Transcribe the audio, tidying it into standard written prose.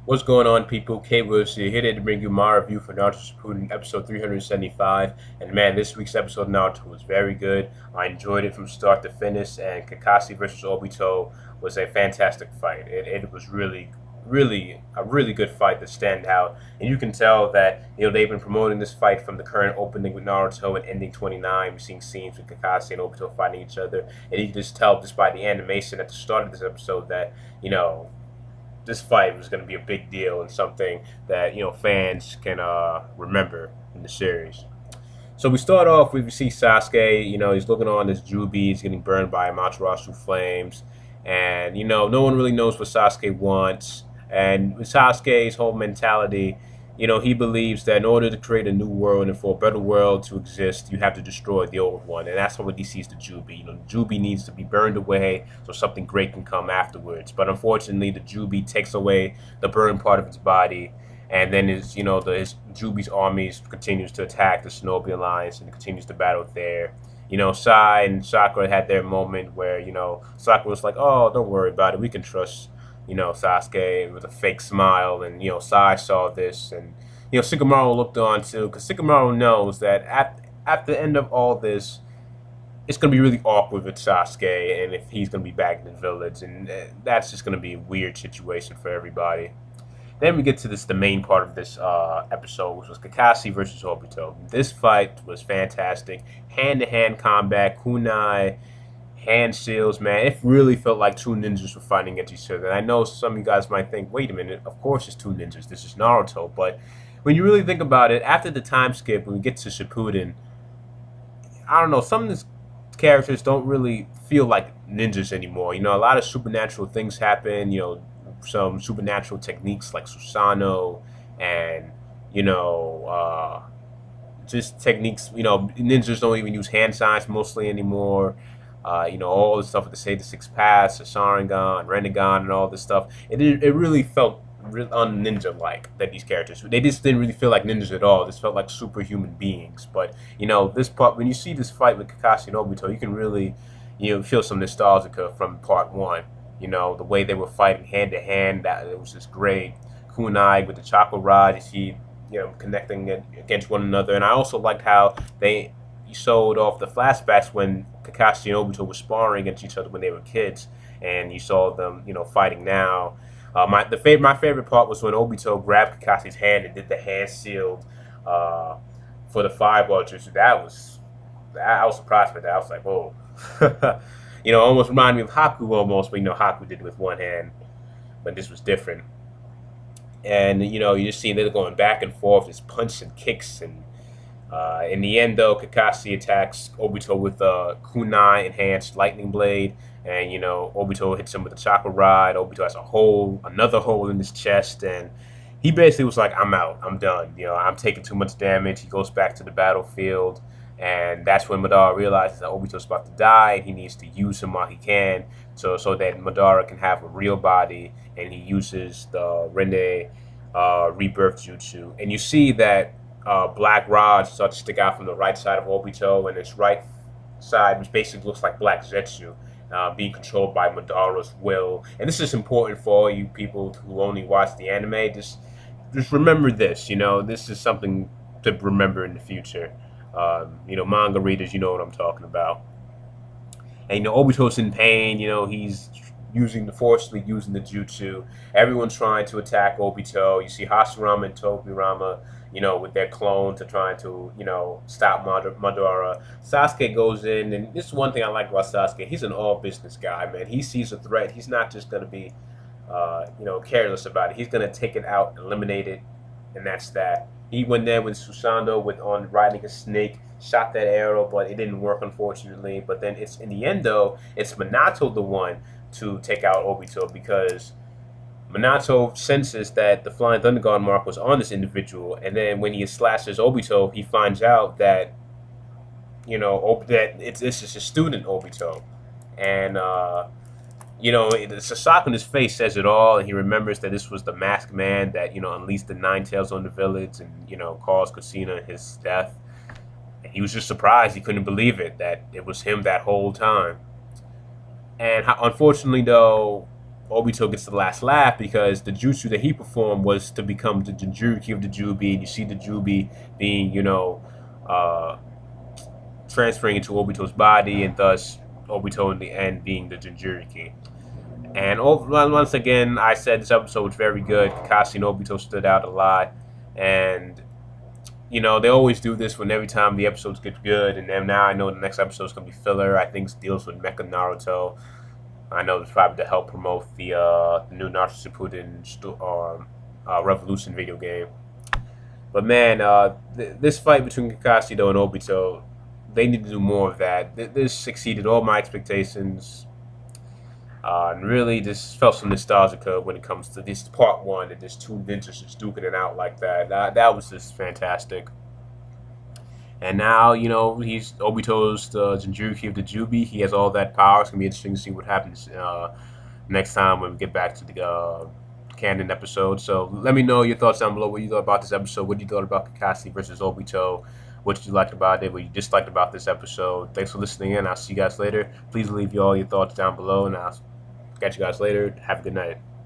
What's going on, people? K Willis here to bring you my review for Naruto Shippuden, episode 375. And man, this week's episode of Naruto was very good. I enjoyed it from start to finish, and Kakashi versus Obito was a fantastic fight. It was really a really good fight to stand out. And you can tell that they've been promoting this fight from the current opening with Naruto and ending 29. We're seeing scenes with Kakashi and Obito fighting each other, and you can just tell just by the animation at the start of this episode that this fight was going to be a big deal and something that fans can remember in the series. So we start off with, we see Sasuke. He's looking on this Jubi. He's getting burned by Amaterasu flames, and no one really knows what Sasuke wants. And with Sasuke's whole mentality, he believes that in order to create a new world and for a better world to exist, you have to destroy the old one. And that's what he sees the Jubi. The Jubi needs to be burned away so something great can come afterwards. But unfortunately, the Jubi takes away the burned part of its body. And then his Jubi's armies continues to attack the Shinobi Alliance and continues to battle there. Sai and Sakura had their moment where, Sakura was like, oh, don't worry about it. We can trust Sasuke with a fake smile, and Sai saw this, and Shikamaru looked on too, because Shikamaru knows that at the end of all this, it's gonna be really awkward with Sasuke, and if he's gonna be back in the village, and that's just gonna be a weird situation for everybody. Then we get to the main part of this episode, which was Kakashi versus Obito. This fight was fantastic, hand-to-hand combat, kunai, hand seals, man. It really felt like two ninjas were fighting against each other. And I know some of you guys might think, wait a minute, of course it's two ninjas. This is Naruto. But when you really think about it, after the time skip, when we get to Shippuden, I don't know, some of these characters don't really feel like ninjas anymore. A lot of supernatural things happen, some supernatural techniques like Susanoo and, just techniques, ninjas don't even use hand signs mostly anymore. All the stuff with the Say the Six Paths, the Sharingan, Renegon, and all this stuff. It really felt un-ninja-like, that these characters, they just didn't really feel like ninjas at all. This felt like superhuman beings. But, this part, when you see this fight with Kakashi and Obito, you can really, feel some nostalgia from part one. The way they were fighting hand-to-hand, that it was just great. Kunai with the chakra rod, you see, connecting against one another. And I also liked how they showed off the flashbacks when Kakashi and Obito were sparring against each other when they were kids, and you saw them, fighting now. My favorite part was when Obito grabbed Kakashi's hand and did the hand shield for the fireball jutsu. I was surprised by that. I was like, whoa. Almost reminded me of Haku almost, but Haku did it with one hand, but this was different. And you just see they're going back and forth, just punch and kicks, and in the end, though, Kakashi attacks Obito with a kunai enhanced lightning blade, and Obito hits him with a chakra rod. Obito has another hole in his chest, and he basically was like, "I'm out. I'm done. I'm taking too much damage." He goes back to the battlefield, and that's when Madara realizes that Obito's about to die, and he needs to use him while he can, so that Madara can have a real body, and he uses the Rene rebirth jutsu, and you see that. Black rods start to stick out from the right side of Obito, and its right side, which basically looks like Black Zetsu, being controlled by Madara's will. And this is important for all you people who only watch the anime. Just remember this. This is something to remember in the future. Manga readers, you know what I'm talking about. And Obito's in pain. He's forcefully using the jutsu. Everyone's trying to attack Obito. You see Hashirama and Tobirama, with their clones, are trying to, stop Madara. Sasuke goes in, and this is one thing I like about Sasuke. He's an all-business guy, man. He sees a threat. He's not just going to be, careless about it. He's going to take it out, eliminate it, and that's that. He went there with Susanoo on riding a snake, shot that arrow, but it didn't work, unfortunately. But then in the end, though, it's Minato the one to take out Obito, because Minato senses that the Flying Thunder God mark was on this individual, and then when he slashes Obito, he finds out that that this is a student Obito, and the shock on his face says it all, and he remembers that this was the masked man that unleashed the Nine Tails on the village and caused Kushina his death. And he was just surprised; he couldn't believe it that it was him that whole time. And unfortunately, though, Obito gets the last laugh because the jutsu that he performed was to become the Jinchuuriki of the Jubi. And you see the Jubi being, uh, transferring into Obito's body, and thus Obito in the end being the Jinchuuriki. And once again, I said this episode was very good. Kakashi and Obito stood out a lot, and they always do this when every time the episodes get good. And then now I know the next episode is gonna be filler. I think it deals with Mecha Naruto. I know it's probably to help promote the new Naruto Shippuden Revolution video game. But man, this fight between Kakashi though and Obito, they need to do more of that. This exceeded all my expectations. And really just felt some nostalgia when it comes to this part one and just two ninjas just duking it out like that. That was just fantastic. And now, he's Obito's the Jinchuuriki of the Jubi. He has all that power. It's going to be interesting to see what happens next time when we get back to the canon episode. So let me know your thoughts down below. What you thought about this episode. What you thought about Kakashi versus Obito. What you liked about it. What you disliked about this episode. Thanks for listening in. I'll see you guys later. Please leave all your thoughts down below. And I'll catch you guys later. Have a good night.